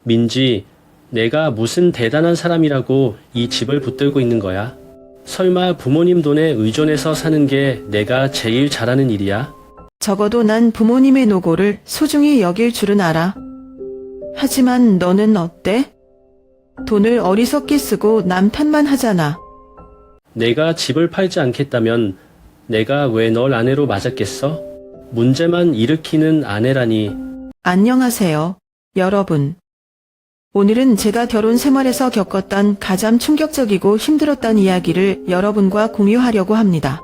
민지, 내가 무슨 대단한 사람이라고 이 집을 붙들고 있는 거야? 설마 부모님 돈에 의존해서 사는 게 내가 제일 잘하는 일이야? 적어도 난 부모님의 노고를 소중히 여길 줄은 알아. 하지만 너는 어때? 돈을 어리석게 쓰고 남 편만 하잖아. 내가 집을 팔지 않겠다면 내가 왜 널 아내로 맞았겠어? 문제만 일으키는 아내라니. 안녕하세요, 여러분. 오늘은 제가 결혼 생활에서 겪었던 가장 충격적이고 힘들었던 이야기를 여러분과 공유하려고 합니다.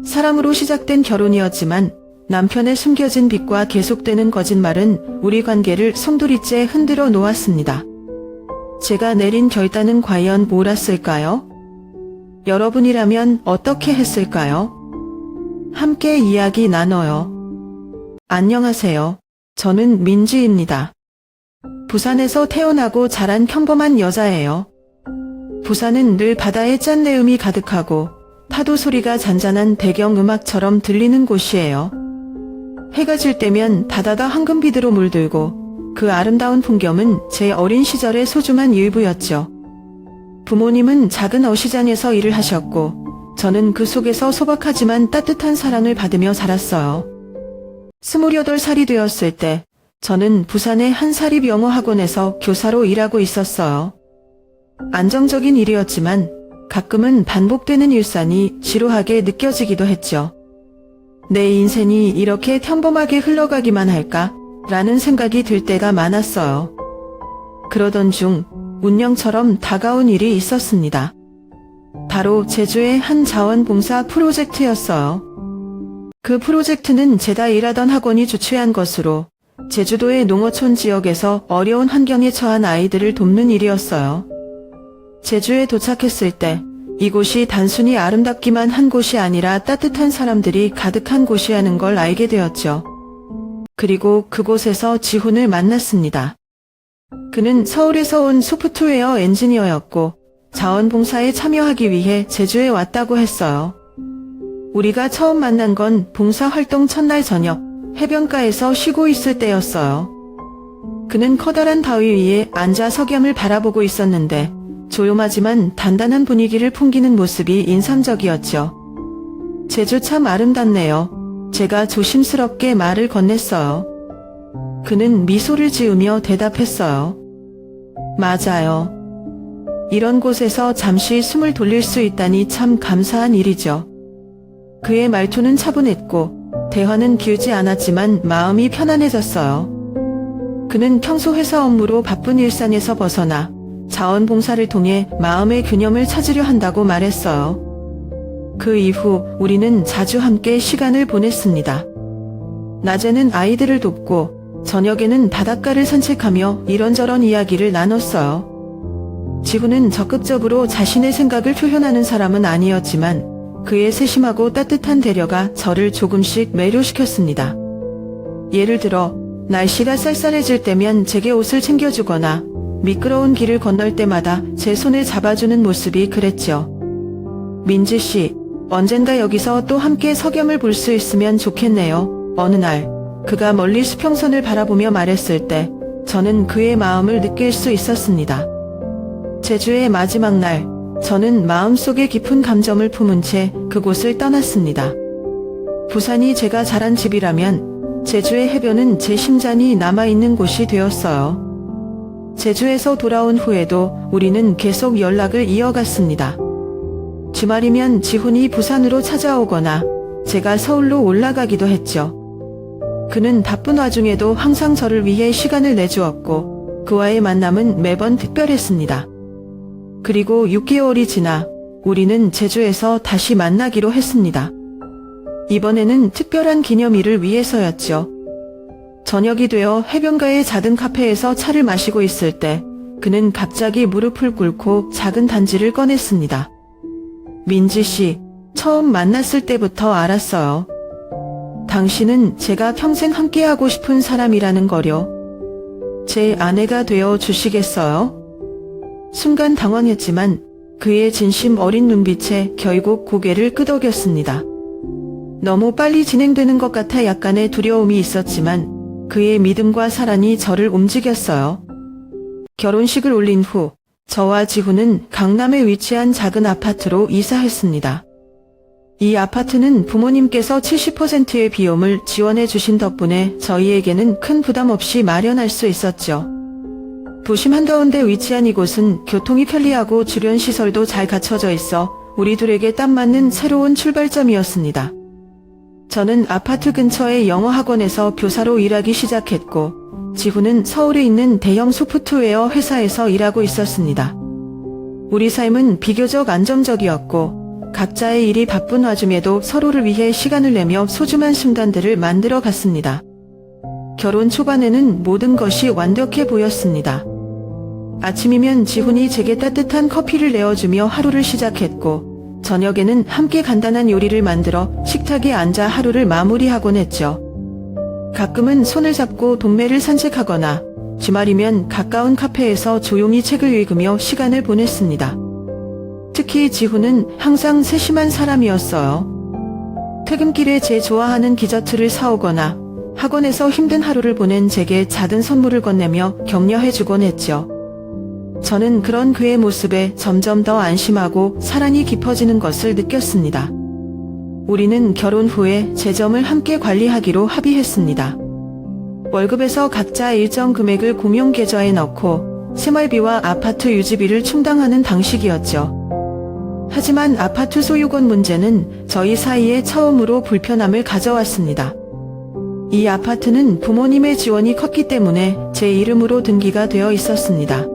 사랑으로 시작된 결혼이었지만 남편의 숨겨진 빚과 계속되는 거짓말은 우리 관계를 송두리째 흔들어 놓았습니다. 제가 내린 결단은 과연 뭐랐을까요? 여러분이라면 어떻게 했을까요? 함께 이야기 나눠요. 안녕하세요. 저는 민지입니다. 부산에서 태어나고 자란 평범한 여자예요. 부산은 늘 바다의 짠내음이 가득하고 파도 소리가 잔잔한 배경음악처럼 들리는 곳이에요. 해가 질 때면 바다가 황금빛으로 물들고 그 아름다운 풍경은 제 어린 시절의 소중한 일부였죠. 부모님은 작은 어시장에서 일을 하셨고 저는 그 속에서 소박하지만 따뜻한 사랑을 받으며 자랐어요. 28살이 되었을 때 저는 부산의 한 사립영어학원에서 교사로 일하고 있었어요. 안정적인 일이었지만 가끔은 반복되는 일상이 지루하게 느껴지기도 했죠. 내 인생이 이렇게 평범하게 흘러가기만 할까? 라는 생각이 들 때가 많았어요. 그러던 중 운명처럼 다가온 일이 있었습니다. 바로 제주의 한 자원봉사 프로젝트였어요. 그 프로젝트는 제가 일하던 학원이 주최한 것으로 제주도의 농어촌 지역에서 어려운 환경에 처한 아이들을 돕는 일이었어요. 제주에 도착했을 때 이곳이 단순히 아름답기만 한 곳이 아니라 따뜻한 사람들이 가득한 곳이라는 걸 알게 되었죠. 그리고 그곳에서 지훈을 만났습니다. 그는 서울에서 온 소프트웨어 엔지니어였고 자원봉사에 참여하기 위해 제주에 왔다고 했어요. 우리가 처음 만난 건 봉사활동 첫날 저녁 해변가에서 쉬고 있을 때였어요. 그는 커다란 바위 위에 앉아 석양을 바라보고 있었는데 조용하지만 단단한 분위기를 풍기는 모습이 인상적이었죠. 제주 참 아름답네요. 제가 조심스럽게 말을 건넸어요. 그는 미소를 지으며 대답했어요. 맞아요. 이런 곳에서 잠시 숨을 돌릴 수 있다니 참 감사한 일이죠. 그의 말투는 차분했고 대화는 길지 않았지만 마음이 편안해졌어요. 그는 평소 회사 업무로 바쁜 일상에서 벗어나 자원봉사를 통해 마음의 균형을 찾으려 한다고 말했어요. 그 이후 우리는 자주 함께 시간을 보냈습니다. 낮에는 아이들을 돕고 저녁에는 바닷가를 산책하며 이런저런 이야기를 나눴어요. 지훈은 적극적으로 자신의 생각을 표현하는 사람은 아니었지만 그의 세심하고 따뜻한 배려가 저를 조금씩 매료시켰습니다. 예를 들어 날씨가 쌀쌀해질 때면 제게 옷을 챙겨주거나 미끄러운 길을 건널 때마다 제 손을 잡아주는 모습이 그랬죠. 민지 씨, 언젠가 여기서 또 함께 석양을 볼 수 있으면 좋겠네요. 어느 날 그가 멀리 수평선을 바라보며 말했을 때 저는 그의 마음을 느낄 수 있었습니다. 제주의 마지막 날 저는 마음속에 깊은 감정을 품은 채 그곳을 떠났습니다. 부산이 제가 자란 집이라면 제주의 해변은 제 심장이 남아있는 곳이 되었어요. 제주에서 돌아온 후에도 우리는 계속 연락을 이어갔습니다. 주말이면 지훈이 부산으로 찾아오거나 제가 서울로 올라가기도 했죠. 그는 바쁜 와중에도 항상 저를 위해 시간을 내주었고 그와의 만남은 매번 특별했습니다. 그리고 6개월이 지나 우리는 제주에서 다시 만나기로 했습니다. 이번에는 특별한 기념일을 위해서였죠. 저녁이 되어 해변가의 작은 카페에서 차를 마시고 있을 때 그는 갑자기 무릎을 꿇고 작은 단지를 꺼냈습니다. 민지 씨, 처음 만났을 때부터 알았어요. 당신은 제가 평생 함께하고 싶은 사람이라는 거요. 제 아내가 되어 주시겠어요? 순간 당황했지만 그의 진심 어린 눈빛에 결국 고개를 끄덕였습니다. 너무 빨리 진행되는 것 같아 약간의 두려움이 있었지만 그의 믿음과 사랑이 저를 움직였어요. 결혼식을 올린 후 저와 지훈은 강남에 위치한 작은 아파트로 이사했습니다. 이 아파트는 부모님께서 70%의 비용을 지원해 주신 덕분에 저희에게는 큰 부담 없이 마련할 수 있었죠. 도심 한가운데 위치한 이곳은 교통이 편리하고 주변 시설도 잘 갖춰져 있어 우리 둘에게 딱 맞는 새로운 출발점이었습니다. 저는 아파트 근처의 영어학원에서 교사로 일하기 시작했고, 지훈은 서울에 있는 대형 소프트웨어 회사에서 일하고 있었습니다. 우리 삶은 비교적 안정적이었고, 각자의 일이 바쁜 와중에도 서로를 위해 시간을 내며 소중한 순간들을 만들어 갔습니다. 결혼 초반에는 모든 것이 완벽해 보였습니다. 아침이면 지훈이 제게 따뜻한 커피를 내어주며 하루를 시작했고, 저녁에는 함께 간단한 요리를 만들어 식탁에 앉아 하루를 마무리하곤 했죠. 가끔은 손을 잡고 동네를 산책하거나 주말이면 가까운 카페에서 조용히 책을 읽으며 시간을 보냈습니다. 특히 지훈은 항상 세심한 사람이었어요. 퇴근길에 제 좋아하는 디저트를 사오거나 학원에서 힘든 하루를 보낸 제게 작은 선물을 건네며 격려해주곤 했죠. 저는 그런 그의 모습에 점점 더 안심하고 사랑이 깊어지는 것을 느꼈습니다. 우리는 결혼 후에 재점을 함께 관리하기로 합의했습니다. 월급에서 각자 일정 금액을 공용 계좌에 넣고 생활비와 아파트 유지비를 충당하는 방식이었죠. 하지만 아파트 소유권 문제는 저희 사이에 처음으로 불편함을 가져왔습니다. 이 아파트는 부모님의 지원이 컸기 때문에 제 이름으로 등기가 되어 있었습니다.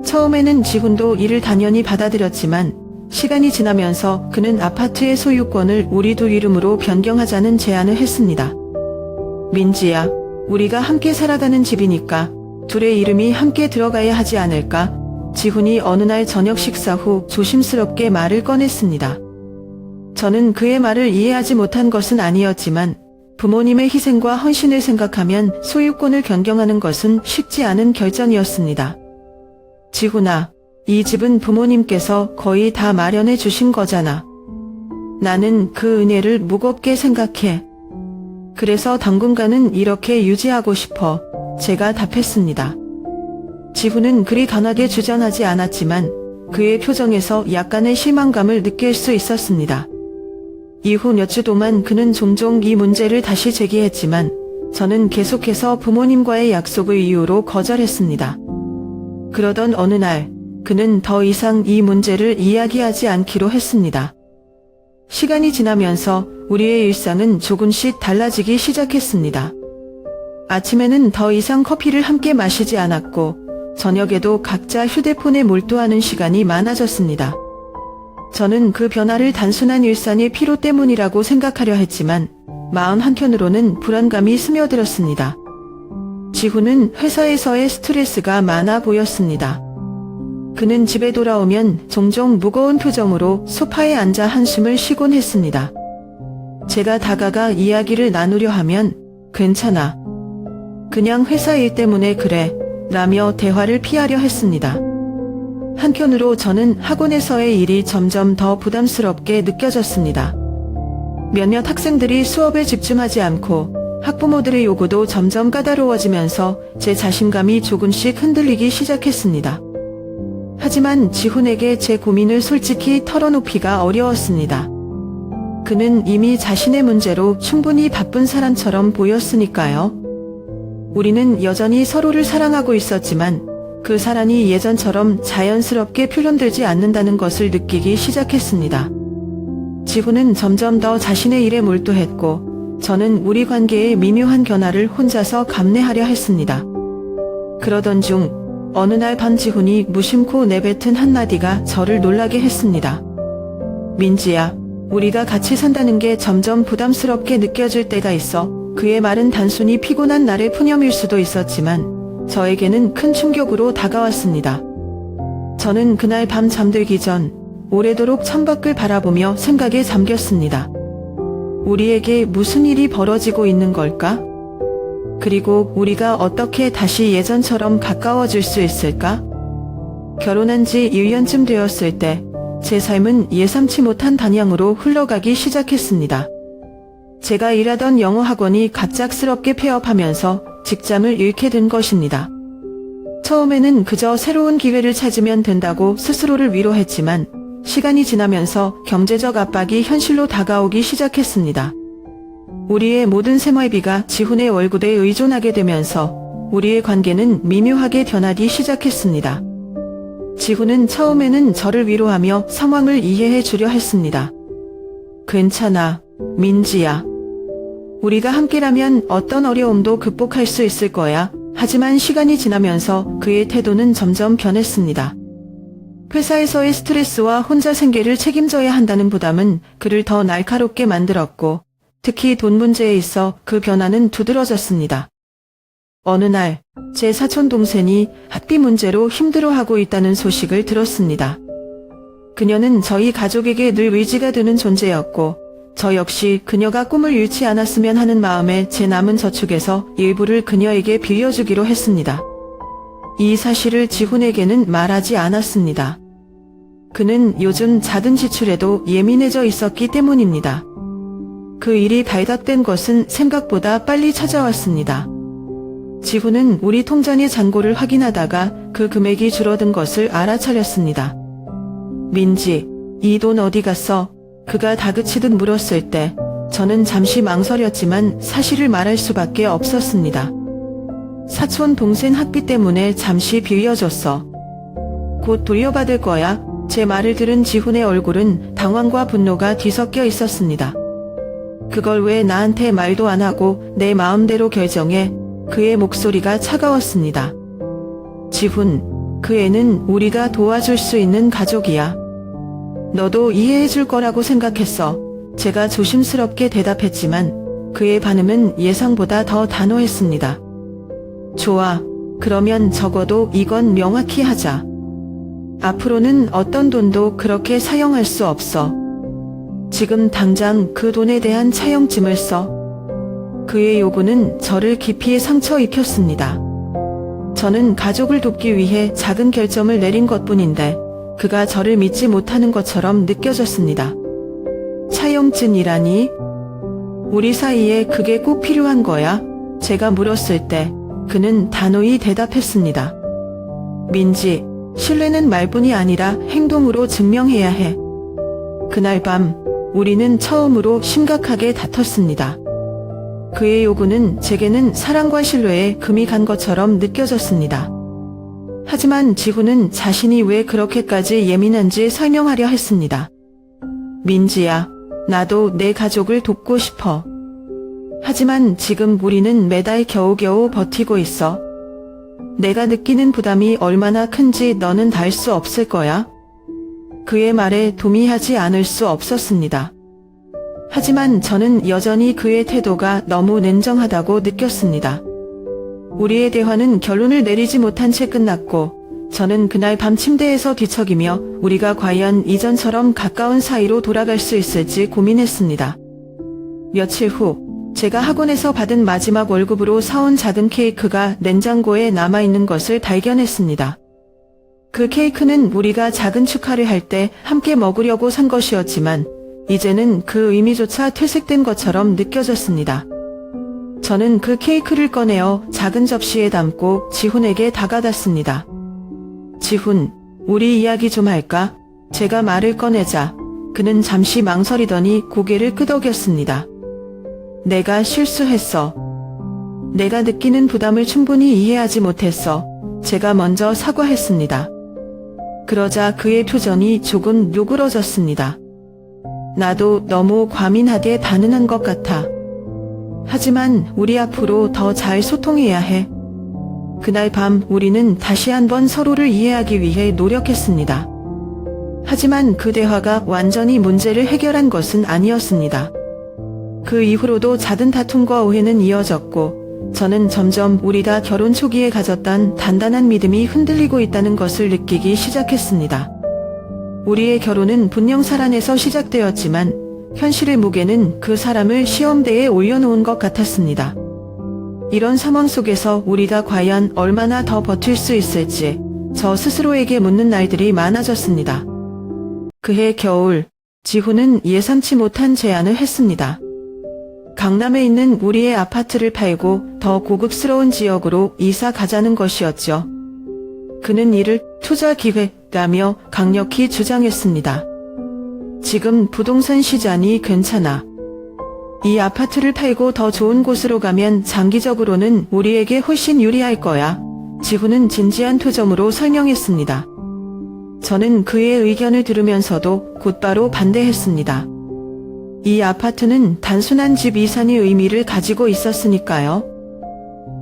처음에는 지훈도 이를 당연히 받아들였지만 시간이 지나면서 그는 아파트의 소유권을 우리 둘 이름으로 변경하자는 제안을 했습니다. 민지야, 우리가 함께 살아가는 집이니까 둘의 이름이 함께 들어가야 하지 않을까? 지훈이 어느 날 저녁 식사 후 조심스럽게 말을 꺼냈습니다. 저는 그의 말을 이해하지 못한 것은 아니었지만 부모님의 희생과 헌신을 생각하면 소유권을 변경하는 것은 쉽지 않은 결정이었습니다. 지훈아, 이 집은 부모님께서 거의 다 마련해 주신 거잖아. 나는 그 은혜를 무겁게 생각해. 그래서 당분간은 이렇게 유지하고 싶어. 제가 답했습니다. 지훈은 그리 강하게 주장하지 않았지만 그의 표정에서 약간의 실망감을 느낄 수 있었습니다. 이후 몇 주 동안 그는 종종 이 문제를 다시 제기했지만 저는 계속해서 부모님과의 약속을 이유로 거절했습니다. 그러던 어느 날 그는 더 이상 이 문제를 이야기하지 않기로 했습니다. 시간이 지나면서 우리의 일상은 조금씩 달라지기 시작했습니다. 아침에는 더 이상 커피를 함께 마시지 않았고 저녁에도 각자 휴대폰에 몰두하는 시간이 많아졌습니다. 저는 그 변화를 단순한 일상의 피로 때문이라고 생각하려 했지만 마음 한켠으로는 불안감이 스며들었습니다. 지훈은 회사에서의 스트레스가 많아 보였습니다. 그는 집에 돌아오면 종종 무거운 표정으로 소파에 앉아 한숨을 쉬곤 했습니다. 제가 다가가 이야기를 나누려 하면 괜찮아. 그냥 회사 일 때문에 그래. 라며 대화를 피하려 했습니다. 한편으로 저는 학원에서의 일이 점점 더 부담스럽게 느껴졌습니다. 몇몇 학생들이 수업에 집중하지 않고 학부모들의 요구도 점점 까다로워지면서 제 자신감이 조금씩 흔들리기 시작했습니다. 하지만 지훈에게 제 고민을 솔직히 털어놓기가 어려웠습니다. 그는 이미 자신의 문제로 충분히 바쁜 사람처럼 보였으니까요. 우리는 여전히 서로를 사랑하고 있었지만 그 사랑이 예전처럼 자연스럽게 표현되지 않는다는 것을 느끼기 시작했습니다. 지훈은 점점 더 자신의 일에 몰두했고 저는 우리 관계의 미묘한 변화를 혼자서 감내하려 했습니다. 그러던 중 어느 날 밤 지훈이 무심코 내뱉은 한마디가 저를 놀라게 했습니다. 민지야, 우리가 같이 산다는 게 점점 부담스럽게 느껴질 때가 있어. 그의 말은 단순히 피곤한 날의 푸념일 수도 있었지만 저에게는 큰 충격으로 다가왔습니다. 저는 그날 밤 잠들기 전 오래도록 창밖을 바라보며 생각에 잠겼습니다. 우리에게 무슨 일이 벌어지고 있는 걸까? 그리고 우리가 어떻게 다시 예전처럼 가까워질 수 있을까? 결혼한 지 1년쯤 되었을 때 제 삶은 예상치 못한 방향으로 흘러가기 시작했습니다. 제가 일하던 영어 학원이 갑작스럽게 폐업하면서 직장을 잃게 된 것입니다. 처음에는 그저 새로운 기회를 찾으면 된다고 스스로를 위로했지만 시간이 지나면서 경제적 압박이 현실로 다가오기 시작했습니다. 우리의 모든 생활비가 지훈의 월급에 의존하게 되면서 우리의 관계는 미묘하게 변하기 시작했습니다. 지훈은 처음에는 저를 위로하며 상황을 이해해 주려 했습니다. 괜찮아, 민지야. 우리가 함께라면 어떤 어려움도 극복할 수 있을 거야. 하지만 시간이 지나면서 그의 태도는 점점 변했습니다. 회사에서의 스트레스와 혼자 생계를 책임져야 한다는 부담은 그를 더 날카롭게 만들었고, 특히 돈 문제에 있어 그 변화는 두드러졌습니다. 어느 날, 제 사촌 동생이 학비 문제로 힘들어하고 있다는 소식을 들었습니다. 그녀는 저희 가족에게 늘 의지가 되는 존재였고, 저 역시 그녀가 꿈을 잃지 않았으면 하는 마음에 제 남은 저축에서 일부를 그녀에게 빌려주기로 했습니다. 이 사실을 지훈에게는 말하지 않았습니다. 그는 요즘 작은 지출에도 예민해져 있었기 때문입니다. 그 일이 발각된 것은 생각보다 빨리 찾아왔습니다. 지훈은 우리 통장의 잔고를 확인하다가 그 금액이 줄어든 것을 알아차렸습니다. 민지, 이 돈 어디 갔어? 그가 다그치듯 물었을 때 저는 잠시 망설였지만 사실을 말할 수밖에 없었습니다. 사촌 동생 학비 때문에 잠시 빌려줬어. 곧 돌려받을 거야. 제 말을 들은 지훈의 얼굴은 당황과 분노가 뒤섞여 있었습니다. 그걸 왜 나한테 말도 안 하고 내 마음대로 결정해? 그의 목소리가 차가웠습니다. 지훈, 그 애는 우리가 도와줄 수 있는 가족이야. 너도 이해해 줄 거라고 생각했어. 제가 조심스럽게 대답했지만 그의 반응은 예상보다 더 단호했습니다. 좋아. 그러면 적어도 이건 명확히 하자. 앞으로는 어떤 돈도 그렇게 사용할 수 없어. 지금 당장 그 돈에 대한 차용증을 써. 그의 요구는 저를 깊이 상처 입혔습니다. 저는 가족을 돕기 위해 작은 결정을 내린 것뿐인데 그가 저를 믿지 못하는 것처럼 느껴졌습니다. 차용증이라니? 우리 사이에 그게 꼭 필요한 거야? 제가 물었을 때 그는 단호히 대답했습니다. 민지, 신뢰는 말뿐이 아니라 행동으로 증명해야 해. 그날 밤 우리는 처음으로 심각하게 다퉜습니다. 그의 요구는 제게는 사랑과 신뢰에 금이 간 것처럼 느껴졌습니다. 하지만 지훈은 자신이 왜 그렇게까지 예민한지 설명하려 했습니다. 민지야, 나도 내 가족을 돕고 싶어. 하지만 지금 우리는 매달 겨우겨우 버티고 있어. 내가 느끼는 부담이 얼마나 큰지 너는 알 수 없을 거야. 그의 말에 동의하지 않을 수 없었습니다. 하지만 저는 여전히 그의 태도가 너무 냉정하다고 느꼈습니다. 우리의 대화는 결론을 내리지 못한 채 끝났고 저는 그날 밤 침대에서 뒤척이며 우리가 과연 이전처럼 가까운 사이로 돌아갈 수 있을지 고민했습니다. 며칠 후 제가 학원에서 받은 마지막 월급으로 사온 작은 케이크가 냉장고에 남아있는 것을 발견했습니다. 그 케이크는 우리가 작은 축하를 할 때 함께 먹으려고 산 것이었지만 이제는 그 의미조차 퇴색된 것처럼 느껴졌습니다. 저는 그 케이크를 꺼내어 작은 접시에 담고 지훈에게 다가갔습니다. 지훈, 우리 이야기 좀 할까? 제가 말을 꺼내자 그는 잠시 망설이더니 고개를 끄덕였습니다. 내가 실수했어. 내가 느끼는 부담을 충분히 이해하지 못했어. 제가 먼저 사과했습니다. 그러자 그의 표정이 조금 누그러졌습니다. 나도 너무 과민하게 반응한 것 같아. 하지만 우리 앞으로 더 잘 소통해야 해. 그날 밤 우리는 다시 한번 서로를 이해하기 위해 노력했습니다. 하지만 그 대화가 완전히 문제를 해결한 것은 아니었습니다. 그 이후로도 잦은 다툼과 오해는 이어졌고 저는 점점 우리가 결혼 초기에 가졌던 단단한 믿음이 흔들리고 있다는 것을 느끼기 시작했습니다. 우리의 결혼은 분명 사랑에서 시작되었지만 현실의 무게는 그 사람을 시험대에 올려놓은 것 같았습니다. 이런 상황 속에서 우리가 과연 얼마나 더 버틸 수 있을지 저 스스로에게 묻는 날들이 많아졌습니다. 그해 겨울, 지훈은 예상치 못한 제안을 했습니다. 강남에 있는 우리의 아파트를 팔고 더 고급스러운 지역으로 이사 가자는 것이었죠. 그는 이를 투자 기회라며 강력히 주장했습니다. 지금 부동산 시장이 괜찮아. 이 아파트를 팔고 더 좋은 곳으로 가면 장기적으로는 우리에게 훨씬 유리할 거야. 지훈은 진지한 표정으로 설명했습니다. 저는 그의 의견을 들으면서도 곧바로 반대했습니다. 이 아파트는 단순한 집 이산의 의미를 가지고 있었으니까요.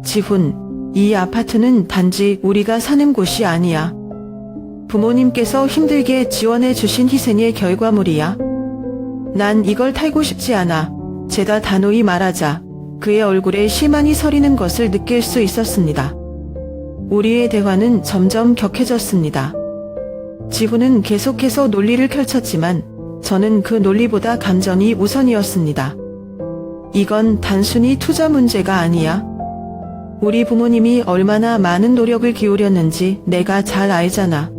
지훈, 이 아파트는 단지 우리가 사는 곳이 아니야. 부모님께서 힘들게 지원해 주신 희생의 결과물이야. 난 이걸 탈고 싶지 않아. 제가 단호히 말하자 그의 얼굴에 실망이 서리는 것을 느낄 수 있었습니다. 우리의 대화는 점점 격해졌습니다. 지훈은 계속해서 논리를 펼쳤지만 저는 그 논리보다 감정이 우선이었습니다. 이건 단순히 투자 문제가 아니야. 우리 부모님이 얼마나 많은 노력을 기울였는지 내가 잘 알잖아.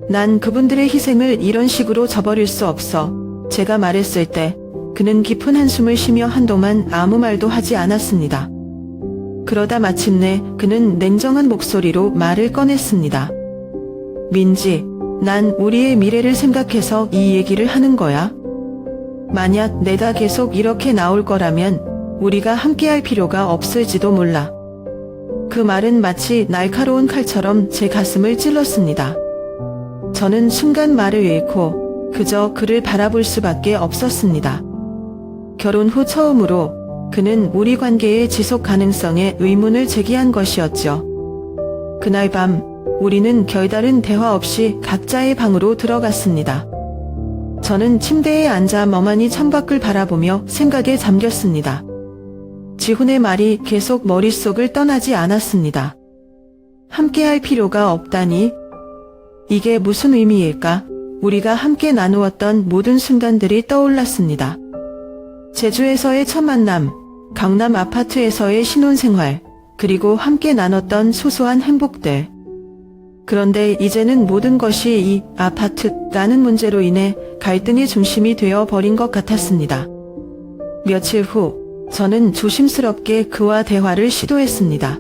난 그분들의 희생을 이런 식으로 저버릴 수 없어. 제가 말했을 때 그는 깊은 한숨을 쉬며 한동안 아무 말도 하지 않았습니다. 그러다 마침내 그는 냉정한 목소리로 말을 꺼냈습니다. 민지, 난 우리의 미래를 생각해서 이 얘기를 하는 거야. 만약 내가 계속 이렇게 나올 거라면 우리가 함께할 필요가 없을지도 몰라. 그 말은 마치 날카로운 칼처럼 제 가슴을 찔렀습니다. 저는 순간 말을 잃고 그저 그를 바라볼 수밖에 없었습니다. 결혼 후 처음으로 그는 우리 관계의 지속 가능성에 의문을 제기한 것이었죠. 그날 밤 우리는 별다른 대화 없이 각자의 방으로 들어갔습니다. 저는 침대에 앉아 멍하니 창밖을 바라보며 생각에 잠겼습니다. 지훈의 말이 계속 머릿속을 떠나지 않았습니다. 함께할 필요가 없다니? 이게 무슨 의미일까? 우리가 함께 나누었던 모든 순간들이 떠올랐습니다. 제주에서의 첫 만남, 강남 아파트에서의 신혼생활, 그리고 함께 나눴던 소소한 행복들. 그런데 이제는 모든 것이 이 아파트라는 문제로 인해 갈등의 중심이 되어 버린 것 같았습니다. 며칠 후 저는 조심스럽게 그와 대화를 시도했습니다.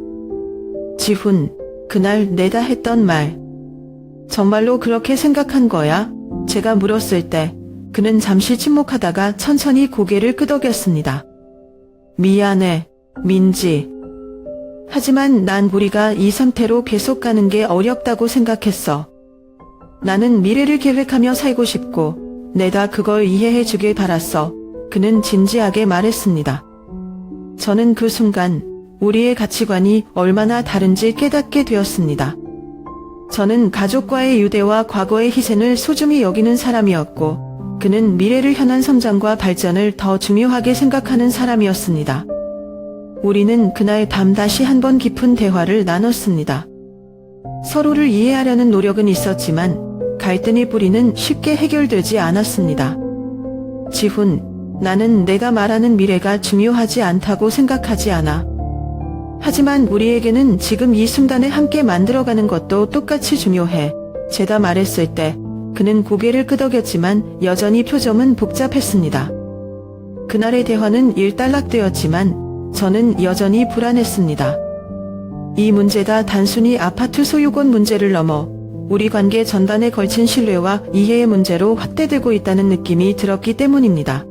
지훈, 그날 내가 했던 말, 정말로 그렇게 생각한 거야? 제가 물었을 때 그는 잠시 침묵하다가 천천히 고개를 끄덕였습니다. 미안해, 민지. 하지만 난 우리가 이 상태로 계속 가는 게 어렵다고 생각했어. 나는 미래를 계획하며 살고 싶고 내가 그걸 이해해 주길 바랐어. 그는 진지하게 말했습니다. 저는 그 순간 우리의 가치관이 얼마나 다른지 깨닫게 되었습니다. 저는 가족과의 유대와 과거의 희생을 소중히 여기는 사람이었고 그는 미래를 향한 성장과 발전을 더 중요하게 생각하는 사람이었습니다. 우리는 그날 밤 다시 한번 깊은 대화를 나눴습니다. 서로를 이해하려는 노력은 있었지만 갈등의 뿌리는 쉽게 해결되지 않았습니다. 지훈, 나는 내가 말하는 미래가 중요하지 않다고 생각하지 않아. 하지만 우리에게는 지금 이 순간을 함께 만들어가는 것도 똑같이 중요해. 제가 말했을 때 그는 고개를 끄덕였지만 여전히 표정은 복잡했습니다. 그날의 대화는 일단락되었지만 저는 여전히 불안했습니다. 이 문제가 단순히 아파트 소유권 문제를 넘어 우리 관계 전반에 걸친 신뢰와 이해의 문제로 확대되고 있다는 느낌이 들었기 때문입니다.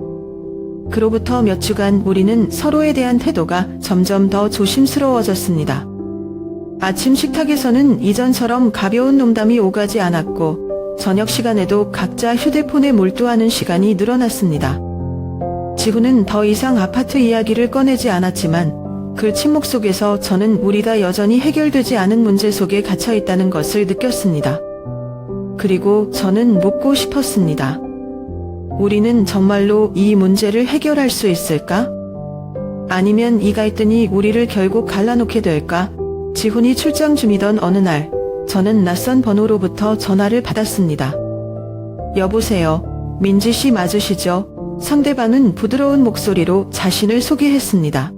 그로부터 몇 주간 우리는 서로에 대한 태도가 점점 더 조심스러워졌습니다. 아침 식탁에서는 이전처럼 가벼운 농담이 오가지 않았고 저녁 시간에도 각자 휴대폰에 몰두하는 시간이 늘어났습니다. 지훈은 더 이상 아파트 이야기를 꺼내지 않았지만 그 침묵 속에서 저는 우리가 여전히 해결되지 않은 문제 속에 갇혀 있다는 것을 느꼈습니다. 그리고 저는 묻고 싶었습니다. 우리는 정말로 이 문제를 해결할 수 있을까? 아니면 이 갈등이 우리를 결국 갈라놓게 될까? 지훈이 출장 중이던 어느 날, 저는 낯선 번호로부터 전화를 받았습니다. 여보세요, 민지 씨 맞으시죠? 상대방은 부드러운 목소리로 자신을 소개했습니다.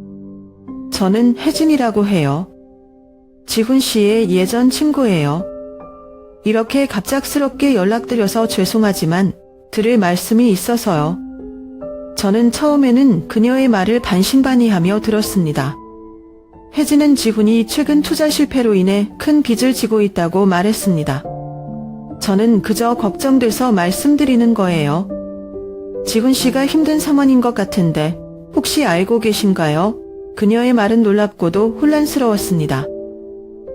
저는 혜진이라고 해요. 지훈 씨의 예전 친구예요. 이렇게 갑작스럽게 연락드려서 죄송하지만 드릴 말씀이 있어서요. 저는 처음에는 그녀의 말을 반신반의하며 들었습니다. 혜진은 지훈이 최근 투자 실패로 인해 큰 빚을 지고 있다고 말했습니다. 저는 그저 걱정돼서 말씀드리는 거예요. 지훈 씨가 힘든 상황인 것 같은데 혹시 알고 계신가요? 그녀의 말은 놀랍고도 혼란스러웠습니다.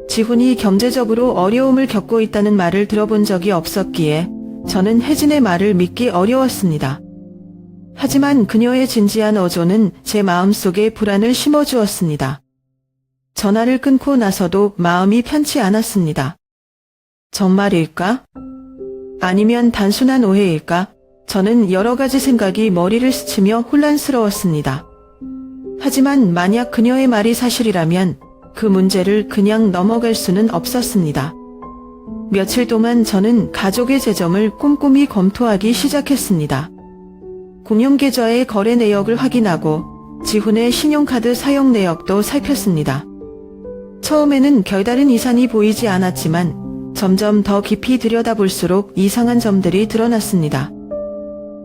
지훈이 경제적으로 어려움을 겪고 있다는 말을 들어본 적이 없었기에 저는 혜진의 말을 믿기 어려웠습니다. 하지만 그녀의 진지한 어조는 제 마음속에 불안을 심어주었습니다. 전화를 끊고 나서도 마음이 편치 않았습니다. 정말일까? 아니면 단순한 오해일까? 저는 여러 가지 생각이 머리를 스치며 혼란스러웠습니다. 하지만 만약 그녀의 말이 사실이라면 그 문제를 그냥 넘어갈 수는 없었습니다. 며칠 동안 저는 가족의 재정을 꼼꼼히 검토하기 시작했습니다. 공용계좌의 거래 내역을 확인하고 지훈의 신용카드 사용 내역도 살폈습니다. 처음에는 별다른 이상이 보이지 않았지만 점점 더 깊이 들여다볼수록 이상한 점들이 드러났습니다.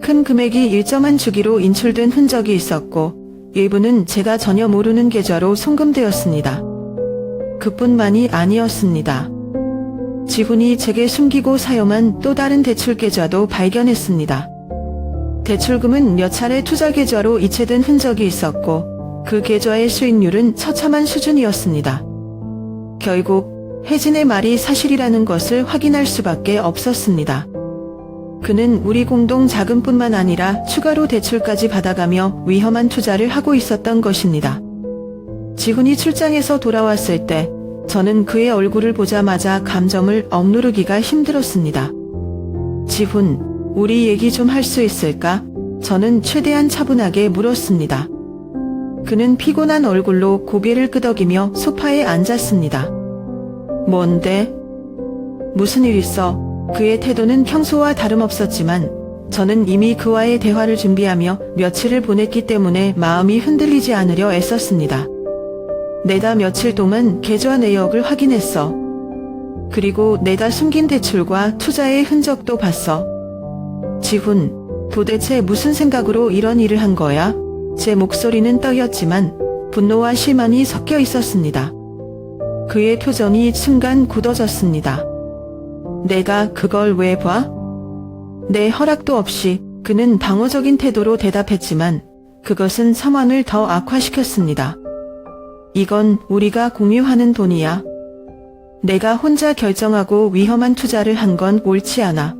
큰 금액이 일정한 주기로 인출된 흔적이 있었고 일부는 제가 전혀 모르는 계좌로 송금되었습니다. 그뿐만이 아니었습니다. 지훈이 제게 숨기고 사용한 또 다른 대출 계좌도 발견했습니다. 대출금은 몇 차례 투자 계좌로 이체된 흔적이 있었고 그 계좌의 수익률은 처참한 수준이었습니다. 결국 혜진의 말이 사실이라는 것을 확인할 수밖에 없었습니다. 그는 우리 공동 자금뿐만 아니라 추가로 대출까지 받아가며 위험한 투자를 하고 있었던 것입니다. 지훈이 출장에서 돌아왔을 때 저는 그의 얼굴을 보자마자 감정을 억누르기가 힘들었습니다. 지훈, 우리 얘기 좀 할 수 있을까? 저는 최대한 차분하게 물었습니다. 그는 피곤한 얼굴로 고개를 끄덕이며 소파에 앉았습니다. 뭔데? 무슨 일 있어? 그의 태도는 평소와 다름없었지만 저는 이미 그와의 대화를 준비하며 며칠을 보냈기 때문에 마음이 흔들리지 않으려 애썼습니다. 내다 며칠 동안 계좌 내역을 확인했어. 그리고 내가 숨긴 대출과 투자의 흔적도 봤어. 지훈, 도대체 무슨 생각으로 이런 일을 한 거야? 제 목소리는 떨렸지만 분노와 실망이 섞여 있었습니다. 그의 표정이 순간 굳어졌습니다. 내가 그걸 왜 봐? 내 허락도 없이 그는 방어적인 태도로 대답했지만 그것은 상황을 더 악화시켰습니다. 이건 우리가 공유하는 돈이야. 내가 혼자 결정하고 위험한 투자를 한 건 옳지 않아.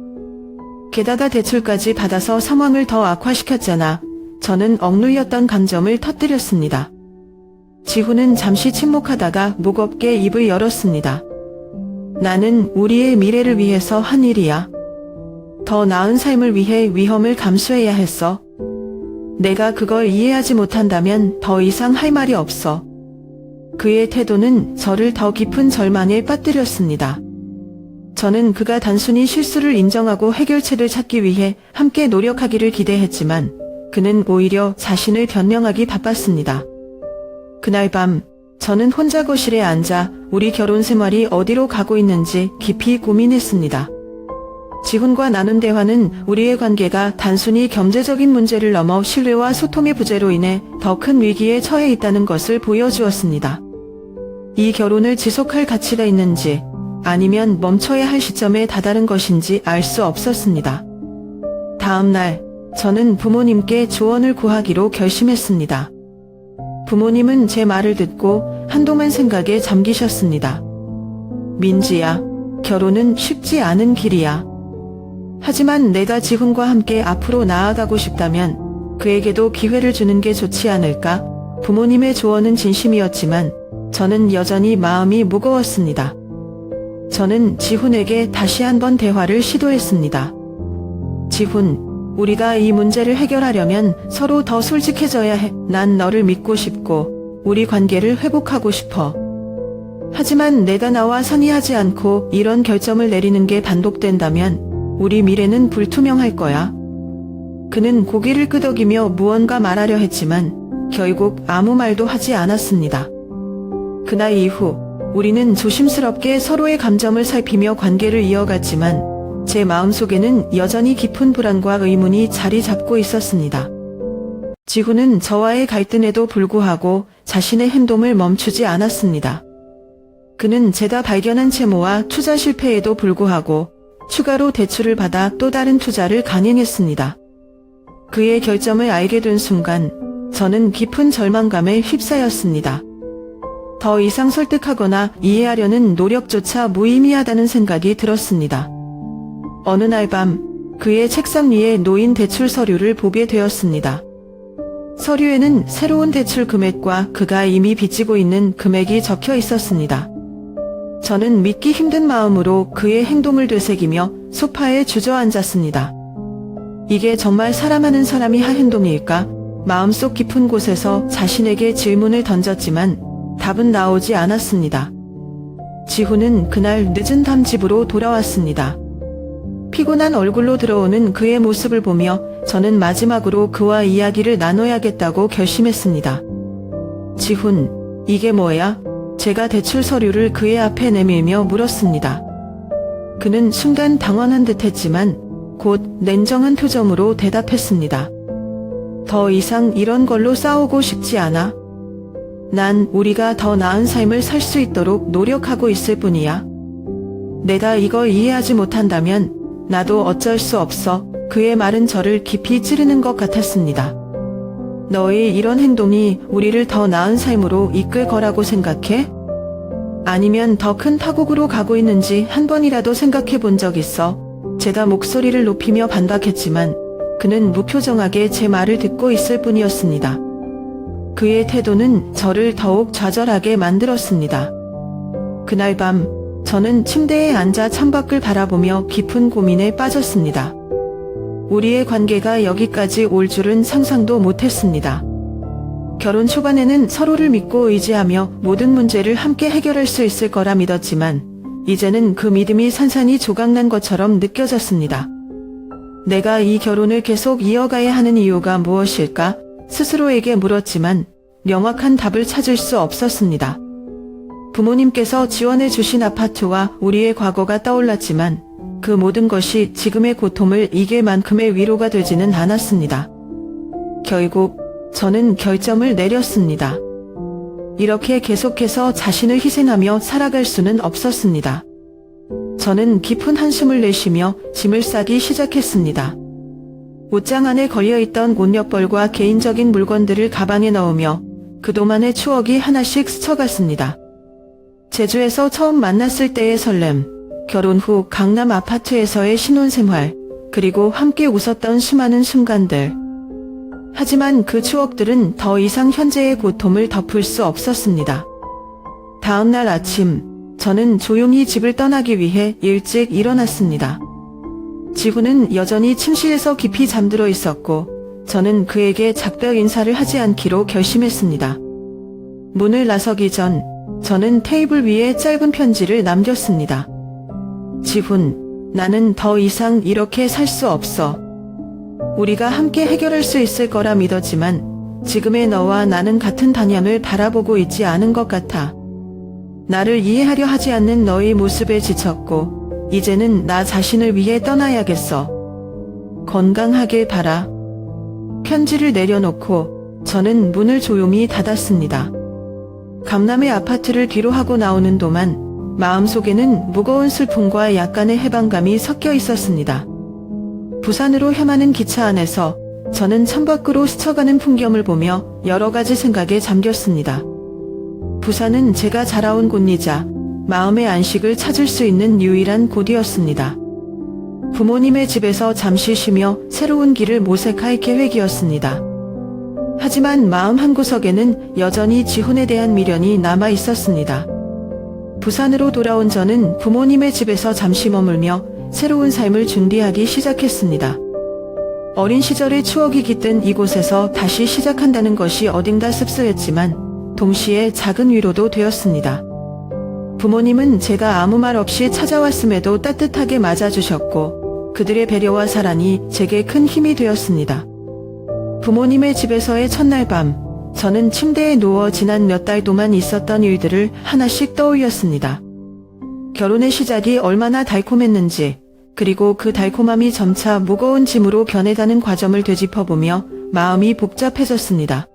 게다가 대출까지 받아서 상황을 더 악화시켰잖아. 저는 억눌렸던 감정을 터뜨렸습니다. 지훈은 잠시 침묵하다가 무겁게 입을 열었습니다. 나는 우리의 미래를 위해서 한 일이야. 더 나은 삶을 위해 위험을 감수해야 했어. 내가 그걸 이해하지 못한다면 더 이상 할 말이 없어. 그의 태도는 저를 더 깊은 절망에 빠뜨렸습니다. 저는 그가 단순히 실수를 인정하고 해결책을 찾기 위해 함께 노력하기를 기대했지만 그는 오히려 자신을 변명하기 바빴습니다. 그날 밤 저는 혼자 거실에 앉아 우리 결혼 생활이 어디로 가고 있는지 깊이 고민했습니다. 지훈과 나눈 대화는 우리의 관계가 단순히 경제적인 문제를 넘어 신뢰와 소통의 부재로 인해 더 큰 위기에 처해 있다는 것을 보여주었습니다. 이 결혼을 지속할 가치가 있는지 아니면 멈춰야 할 시점에 다다른 것인지 알 수 없었습니다. 다음 날 저는 부모님께 조언을 구하기로 결심했습니다. 부모님은 제 말을 듣고 한동안 생각에 잠기셨습니다. 민지야, 결혼은 쉽지 않은 길이야. 하지만 내가 지훈과 함께 앞으로 나아가고 싶다면 그에게도 기회를 주는 게 좋지 않을까? 부모님의 조언은 진심이었지만 저는 여전히 마음이 무거웠습니다. 저는 지훈에게 다시 한번 대화를 시도했습니다. 지훈, 우리가 이 문제를 해결하려면 서로 더 솔직해져야 해. 난 너를 믿고 싶고 우리 관계를 회복하고 싶어. 하지만 내가 나와 상의하지 않고 이런 결정을 내리는 게 반복된다면 우리 미래는 불투명할 거야. 그는 고개를 끄덕이며 무언가 말하려 했지만 결국 아무 말도 하지 않았습니다. 그날 이후 우리는 조심스럽게 서로의 감정을 살피며 관계를 이어갔지만 제 마음속에는 여전히 깊은 불안과 의문이 자리 잡고 있었습니다. 지훈은 저와의 갈등에도 불구하고 자신의 행동을 멈추지 않았습니다. 그는 제가 발견한 채무와 투자 실패에도 불구하고 추가로 대출을 받아 또 다른 투자를 강행했습니다. 그의 결점을 알게 된 순간 저는 깊은 절망감에 휩싸였습니다. 더 이상 설득하거나 이해하려는 노력조차 무의미하다는 생각이 들었습니다. 어느 날 밤 그의 책상 위에 놓인 대출 서류를 보게 되었습니다. 서류에는 새로운 대출 금액과 그가 이미 빚지고 있는 금액이 적혀 있었습니다. 저는 믿기 힘든 마음으로 그의 행동을 되새기며 소파에 주저앉았습니다. 이게 정말 사랑하는 사람이 할 행동일까? 마음속 깊은 곳에서 자신에게 질문을 던졌지만 답은 나오지 않았습니다. 지훈은 그날 늦은 밤 집으로 돌아왔습니다. 피곤한 얼굴로 들어오는 그의 모습을 보며 저는 마지막으로 그와 이야기를 나눠야겠다고 결심했습니다. 지훈, 이게 뭐야? 제가 대출 서류를 그의 앞에 내밀며 물었습니다. 그는 순간 당황한 듯 했지만 곧 냉정한 표정으로 대답했습니다. 더 이상 이런 걸로 싸우고 싶지 않아. 난 우리가 더 나은 삶을 살 수 있도록 노력하고 있을 뿐이야. 내가 이걸 이해하지 못한다면 나도 어쩔 수 없어. 그의 말은 저를 깊이 찌르는 것 같았습니다. 너의 이런 행동이 우리를 더 나은 삶으로 이끌 거라고 생각해? 아니면 더 큰 파국으로 가고 있는지 한 번이라도 생각해 본 적 있어? 제가 목소리를 높이며 반박했지만 그는 무표정하게 제 말을 듣고 있을 뿐이었습니다. 그의 태도는 저를 더욱 좌절하게 만들었습니다. 그날 밤 저는 침대에 앉아 창밖을 바라보며 깊은 고민에 빠졌습니다. 우리의 관계가 여기까지 올 줄은 상상도 못했습니다. 결혼 초반에는 서로를 믿고 의지하며 모든 문제를 함께 해결할 수 있을 거라 믿었지만 이제는 그 믿음이 산산이 조각난 것처럼 느껴졌습니다. 내가 이 결혼을 계속 이어가야 하는 이유가 무엇일까? 스스로에게 물었지만 명확한 답을 찾을 수 없었습니다. 부모님께서 지원해 주신 아파트와 우리의 과거가 떠올랐지만 그 모든 것이 지금의 고통을 이길 만큼의 위로가 되지는 않았습니다. 결국 저는 결정을 내렸습니다. 이렇게 계속해서 자신을 희생하며 살아갈 수는 없었습니다. 저는 깊은 한숨을 내쉬며 짐을 싸기 시작했습니다. 옷장 안에 걸려있던 옷엿벌과 개인적인 물건들을 가방에 넣으며 그동안의 추억이 하나씩 스쳐갔습니다. 제주에서 처음 만났을 때의 설렘, 결혼 후 강남 아파트에서의 신혼생활, 그리고 함께 웃었던 수많은 순간들. 하지만 그 추억들은 더 이상 현재의 고통을 덮을 수 없었습니다. 다음 날 아침, 저는 조용히 집을 떠나기 위해 일찍 일어났습니다. 지훈은 여전히 침실에서 깊이 잠들어 있었고 저는 그에게 작별 인사를 하지 않기로 결심했습니다. 문을 나서기 전 저는 테이블 위에 짧은 편지를 남겼습니다. 지훈, 나는 더 이상 이렇게 살 수 없어. 우리가 함께 해결할 수 있을 거라 믿었지만 지금의 너와 나는 같은 방향을 바라보고 있지 않은 것 같아. 나를 이해하려 하지 않는 너의 모습에 지쳤고 이제는 나 자신을 위해 떠나야겠어. 건강하길 바라. 편지를 내려놓고 저는 문을 조용히 닫았습니다. 강남의 아파트를 뒤로하고 나오는 동안 마음속에는 무거운 슬픔과 약간의 해방감이 섞여 있었습니다. 부산으로 향하는 기차 안에서 저는 창밖으로 스쳐가는 풍경을 보며 여러 가지 생각에 잠겼습니다. 부산은 제가 자라온 곳이자 마음의 안식을 찾을 수 있는 유일한 곳이었습니다. 부모님의 집에서 잠시 쉬며 새로운 길을 모색할 계획이었습니다. 하지만 마음 한구석에는 여전히 지훈에 대한 미련이 남아 있었습니다. 부산으로 돌아온 저는 부모님의 집에서 잠시 머물며 새로운 삶을 준비하기 시작했습니다. 어린 시절의 추억이 깃든 이곳에서 다시 시작한다는 것이 어딘가 씁쓸했지만 동시에 작은 위로도 되었습니다. 부모님은 제가 아무 말 없이 찾아왔음에도 따뜻하게 맞아주셨고 그들의 배려와 사랑이 제게 큰 힘이 되었습니다. 부모님의 집에서의 첫날 밤, 저는 침대에 누워 지난 몇 달 동안 있었던 일들을 하나씩 떠올렸습니다. 결혼의 시작이 얼마나 달콤했는지, 그리고 그 달콤함이 점차 무거운 짐으로 변해가는 과정을 되짚어보며 마음이 복잡해졌습니다.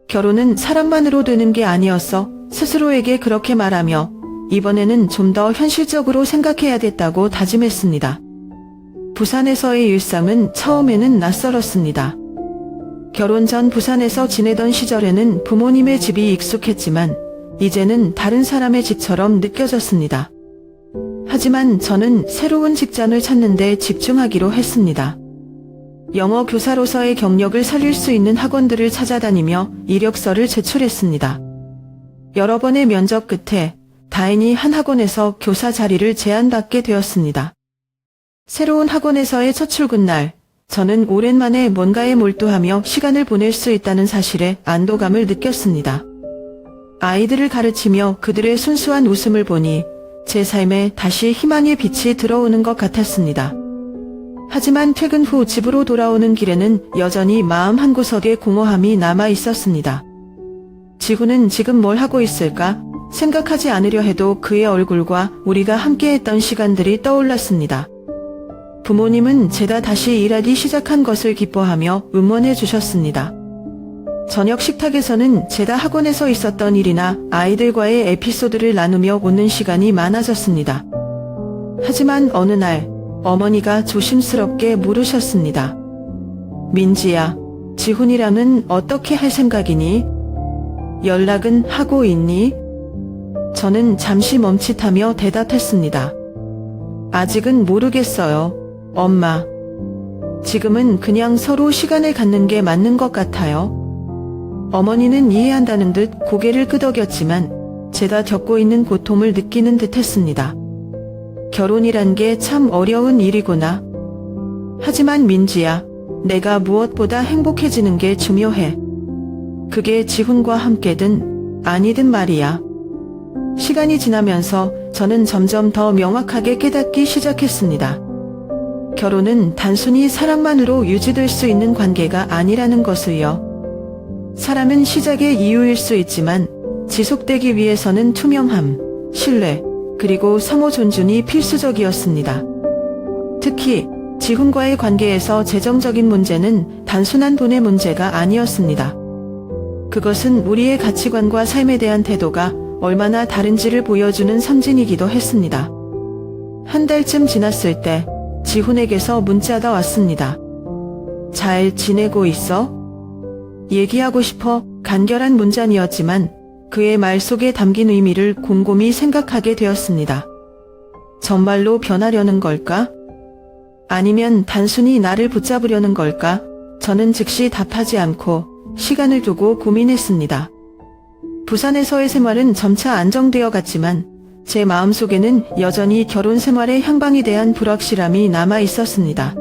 결혼은 사랑만으로 되는 게 아니었어 스스로에게 그렇게 말하며 이번에는 좀 더 현실적으로 생각해야겠다고 다짐했습니다. 부산에서의 일상은 처음에는 낯설었습니다. 결혼 전 부산에서 지내던 시절에는 부모님의 집이 익숙했지만 이제는 다른 사람의 집처럼 느껴졌습니다. 하지만 저는 새로운 직장을 찾는 데 집중하기로 했습니다. 영어 교사로서의 경력을 살릴 수 있는 학원들을 찾아다니며 이력서를 제출했습니다. 여러 번의 면접 끝에 다행히 한 학원에서 교사 자리를 제안받게 되었습니다. 새로운 학원에서의 첫 출근 날, 저는 오랜만에 뭔가에 몰두하며 시간을 보낼 수 있다는 사실에 안도감을 느꼈습니다. 아이들을 가르치며 그들의 순수한 웃음을 보니 제 삶에 다시 희망의 빛이 들어오는 것 같았습니다. 하지만 퇴근 후 집으로 돌아오는 길에는 여전히 마음 한구석에 공허함이 남아 있었습니다. 지훈은 지금 뭘 하고 있을까? 생각하지 않으려 해도 그의 얼굴과 우리가 함께했던 시간들이 떠올랐습니다. 부모님은 제가 다시 일하기 시작한 것을 기뻐하며 응원해 주셨습니다. 저녁 식탁에서는 제가 학원에서 있었던 일이나 아이들과의 에피소드를 나누며 웃는 시간이 많아졌습니다. 하지만 어느 날 어머니가 조심스럽게 물으셨습니다. 민지야, 지훈이랑은 어떻게 할 생각이니? 연락은 하고 있니? 저는 잠시 멈칫하며 대답했습니다. 아직은 모르겠어요, 엄마. 지금은 그냥 서로 시간을 갖는 게 맞는 것 같아요. 어머니는 이해한다는 듯 고개를 끄덕였지만 제가 겪고 있는 고통을 느끼는 듯 했습니다. 결혼이란 게 참 어려운 일이구나. 하지만 민지야, 내가 무엇보다 행복해지는 게 중요해. 그게 지훈과 함께든 아니든 말이야. 시간이 지나면서 저는 점점 더 명확하게 깨닫기 시작했습니다. 결혼은 단순히 사랑만으로 유지될 수 있는 관계가 아니라는 것을요. 사랑은 시작의 이유일 수 있지만 지속되기 위해서는 투명함, 신뢰, 그리고 상호 존중이 필수적이었습니다. 특히 지훈과의 관계에서 재정적인 문제는 단순한 돈의 문제가 아니었습니다. 그것은 우리의 가치관과 삶에 대한 태도가 얼마나 다른지를 보여주는 선진이기도 했습니다. 한 달쯤 지났을 때 지훈에게서 문자가 왔습니다. 잘 지내고 있어? 얘기하고 싶어 간결한 문장이었지만 그의 말 속에 담긴 의미를 곰곰이 생각하게 되었습니다. 정말로 변하려는 걸까? 아니면 단순히 나를 붙잡으려는 걸까? 저는 즉시 답하지 않고 시간을 두고 고민했습니다. 부산에서의 생활은 점차 안정되어 갔지만 제 마음속에는 여전히 결혼 생활의 향방에 대한 불확실함이 남아 있었습니다.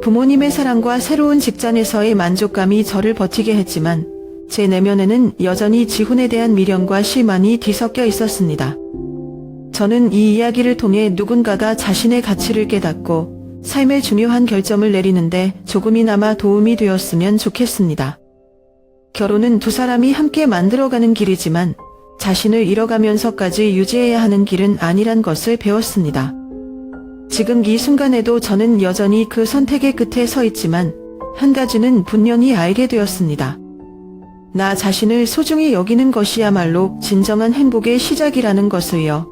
부모님의 사랑과 새로운 직장에서의 만족감이 저를 버티게 했지만 제 내면에는 여전히 지훈에 대한 미련과 실망이 뒤섞여 있었습니다. 저는 이 이야기를 통해 누군가가 자신의 가치를 깨닫고 삶의 중요한 결정을 내리는데 조금이나마 도움이 되었으면 좋겠습니다. 결혼은 두 사람이 함께 만들어가는 길이지만 자신을 잃어가면서까지 유지해야 하는 길은 아니란 것을 배웠습니다. 지금 이 순간에도 저는 여전히 그 선택의 끝에 서 있지만 한 가지는 분명히 알게 되었습니다. 나 자신을 소중히 여기는 것이야말로 진정한 행복의 시작이라는 것을요.